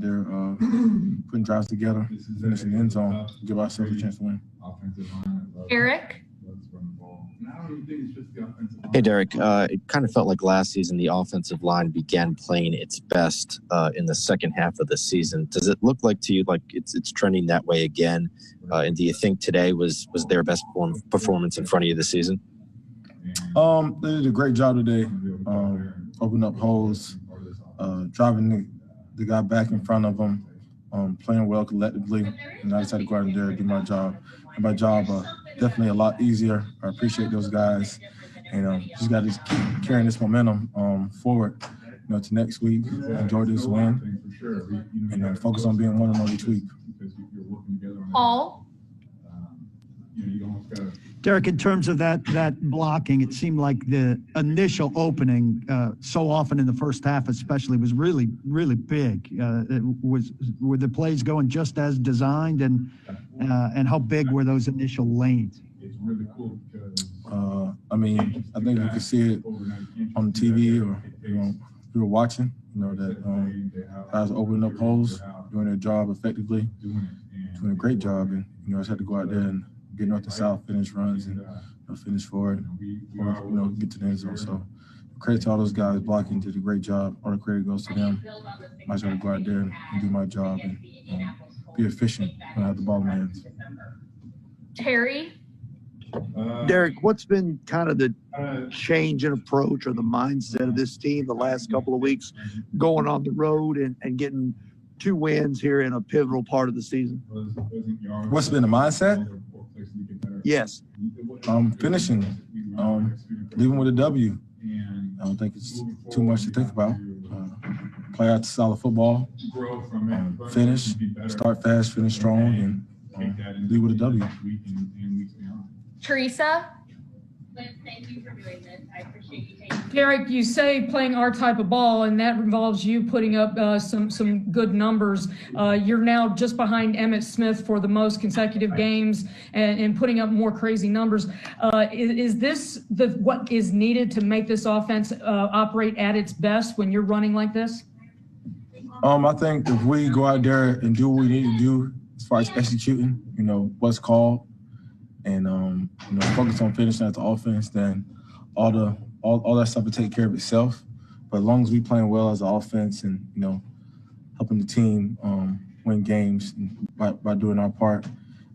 there putting drives together, finishing the end zone, give ourselves a chance to win. Eric? Hey, Derrick. It kind of felt like last season the offensive line began playing its best in the second half of the season. Does it look like to you like it's trending that way again? And do you think today was their best performance in front of you this season? They did a great job today. Opening up holes, driving the guy back in front of them, playing well collectively. And I just had to go out there and do my job. And my job definitely a lot easier. I appreciate those guys. And just got to keep carrying this momentum forward, to next week. Enjoy this win. And focus on being 1-0 each week. Paul? Derrick, in terms of that blocking, it seemed like the initial opening, so often in the first half especially, was really, really big. Were the plays going just as designed, and how big were those initial lanes? It's really cool because I think you can see it on TV or if you're watching, that guys opening up holes, doing their job effectively, doing a great job, and I just had to go out there and get north and south, finish runs, and finish forward, or get to the end zone. So credit to all those guys blocking, did a great job. All the credit goes to them. I just got to go out there and do my job and be efficient when I have the ball in my hands. Terry? Derrick, what's been kind of the change in approach or the mindset of this team the last couple of weeks going on the road and getting 2 wins here in a pivotal part of the season? What's been the mindset? Yes. Finishing, leaving with a W. I don't think it's too much to think about. Play out solid football, finish, start fast, finish strong, and leave with a W. Teresa? Thank you for doing this. I appreciate you taking Derrick, you say playing our type of ball, and that involves you putting up some good numbers. You're now just behind Emmitt Smith for the most consecutive games and putting up more crazy numbers. Is this what is needed to make this offense operate at its best when you're running like this? I think if we go out there and do what we need to do as far as executing, what's called, and focus on finishing at the offense, then all that stuff will take care of itself. But as long as we playing well as an offense and helping the team win games by doing our part,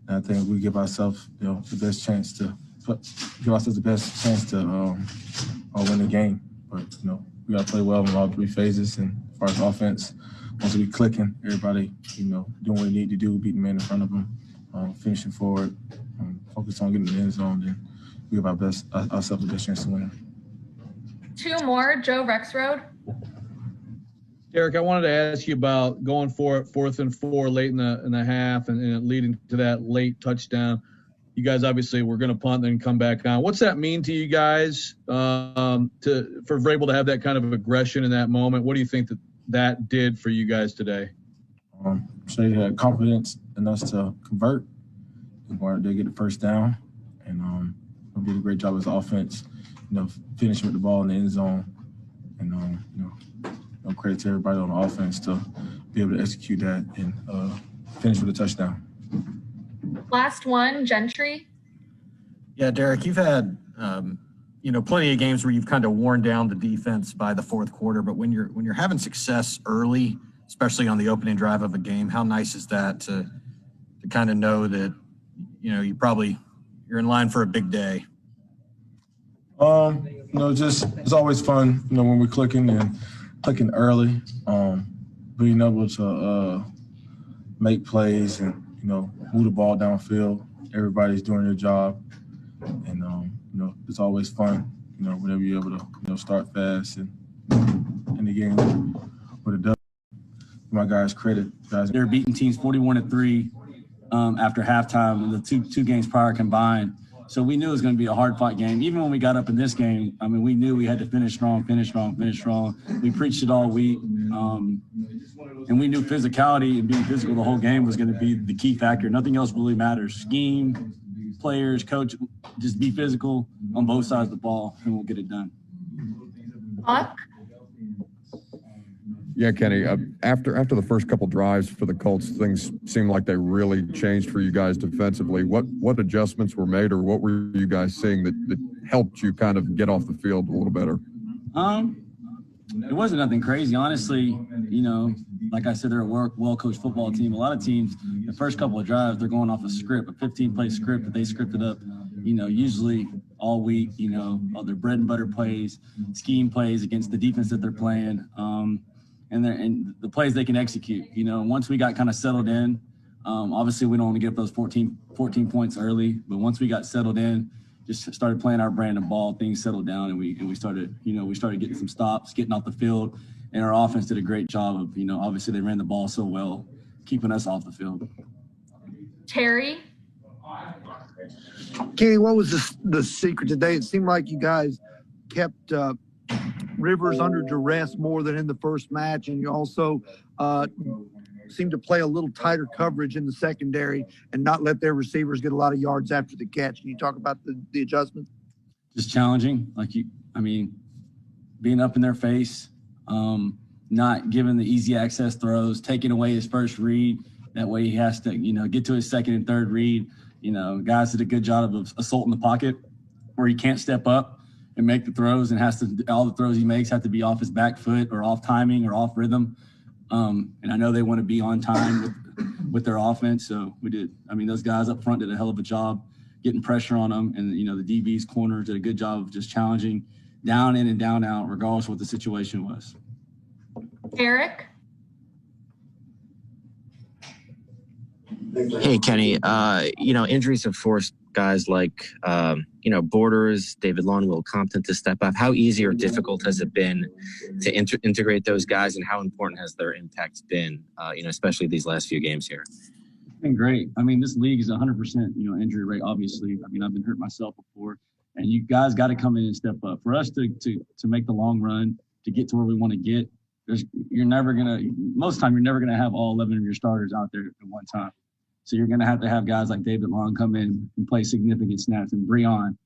and I think we give ourselves the best chance to win the game. But we got to play well in all 3 phases. And as far as offense, once we clicking, everybody doing what we need to do, beating the man in front of them, finishing forward. Focus on getting the end zone, then we give ourselves the best chance to win. 2 more. Joe Rexroad. Derrick, I wanted to ask you about going for it 4th and 4 late in the half and leading to that late touchdown. You guys obviously were going to punt and then come back on. What's that mean to you guys for able to have that kind of aggression in that moment? What do you think that did for you guys today? So you had confidence in us to convert. They get the first down, and we did a great job as offense, finishing with the ball in the end zone, and credit to everybody on the offense to be able to execute that and finish with a touchdown. Last one, Gentry. Yeah, Derrick, you've had plenty of games where you've kind of worn down the defense by the 4th quarter, but when you're having success early, especially on the opening drive of a game, how nice is that to kind of know that you're in line for a big day? It's always fun, when we're clicking early, being able to make plays and, move the ball downfield. Everybody's doing their job. And, it's always fun, whenever you're able to, start fast and in the game with a W. My guys credit. They're beating teams 41-3. After halftime, the two games prior combined. So we knew it was going to be a hard-fought game. Even when we got up in this game, we knew we had to finish strong. We preached it all week. And we knew physicality and being physical the whole game was going to be the key factor. Nothing else really matters. Scheme, players, coach, just be physical on both sides of the ball, and we'll get it done. Buck? Yeah, Kenny, after the first couple drives for the Colts, things seemed like they really changed for you guys defensively. What adjustments were made, or what were you guys seeing that helped you kind of get off the field a little better? It wasn't nothing crazy. Honestly, like I said, they're a well-coached football team. A lot of teams, the first couple of drives, they're going off a script, a 15-play script that they scripted up, usually all week, all their bread and butter plays, scheme plays against the defense that they're playing, and the plays they can execute. Once we got kind of settled in, obviously we don't want to get up those 14 points early, but once we got settled in, just started playing our brand of ball, things settled down, and we started getting some stops, getting off the field, and our offense did a great job of, obviously they ran the ball so well, keeping us off the field. Terry? Kenny, what was the secret today? It seemed like you guys kept Rivers under duress more than in the first match, and you also seemed to play a little tighter coverage in the secondary and not let their receivers get a lot of yards after the catch. Can you talk about the adjustment? Just challenging, being up in their face, not giving the easy access throws, taking away his first read. That way he has to, get to his second and third read. Guys did a good job of assaulting the pocket where he can't step up and make the throws, and all the throws he makes have to be off his back foot or off timing or off rhythm. And I know they want to be on time with their offense. So we did. Those guys up front did a hell of a job getting pressure on them. And, the DB's corners did a good job of just challenging down in and down out, regardless of what the situation was. Derrick? Hey, Kenny, injuries have forced guys like, Borders, David Long, Will Compton to step up. How easy or difficult has it been to integrate those guys, and how important has their impact been, especially these last few games here? It's been great. This league is 100%, injury rate, obviously. I've been hurt myself before, and you guys got to come in and step up. For us to make the long run, to get to where we want to get, most of the time, you're never going to have all 11 of your starters out there at one time. So you're going to have guys like David Long come in and play significant snaps, and Breon,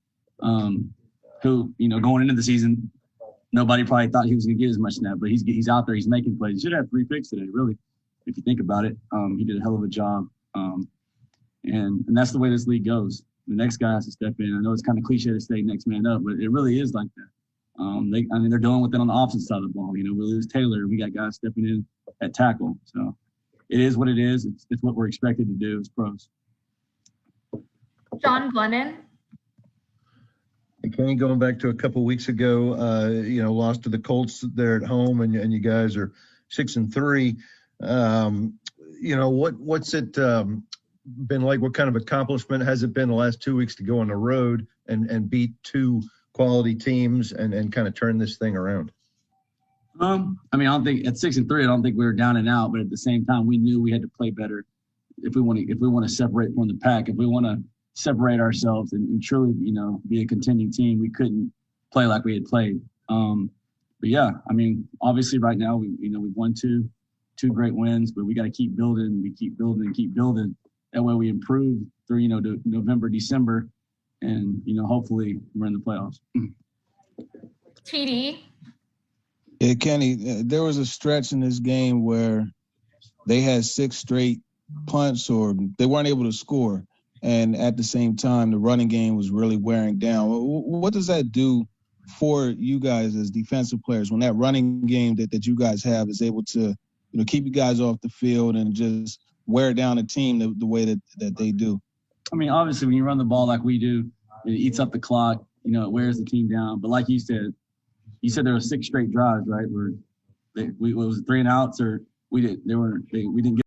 who, going into the season, nobody probably thought he was going to get as much snap, but he's out there, he's making plays. He should have 3 picks today, really, if you think about it. He did a hell of a job. And that's the way this league goes. The next guy has to step in. I know it's kind of cliche to say next man up, but it really is like that. They're dealing with it on the opposite side of the ball. We lose Taylor. We got guys stepping in at tackle. So it is what it is. It's what we're expected to do as pros. John Glennon? Hey, Kenny, going back to a couple of weeks ago, lost to the Colts there at home, and you guys are 6-3. What's it been like? What kind of accomplishment has it been the last 2 weeks to go on the road and beat 2 quality teams and kind of turn this thing around? I don't think at 6-3, I don't think we were down and out, but at the same time, we knew we had to play better if we want to separate from the pack. If we want to separate ourselves and truly, be a contending team, we couldn't play like we had played. But yeah, obviously right now we've won two great wins, but we got to keep building. We keep building and keep building. That way we improve through, to November, December, and, hopefully we're in the playoffs. TD? Yeah, Kenny, there was a stretch in this game where they had 6 straight punts or they weren't able to score. And at the same time, the running game was really wearing down. What does that do for you guys as defensive players when that running game that you guys have is able to, keep you guys off the field and just wear down a team the way that they do? Obviously, when you run the ball like we do, it eats up the clock. It wears the team down. But like you said there were 6 straight drives, right? Where it was 3 and outs, or we didn't get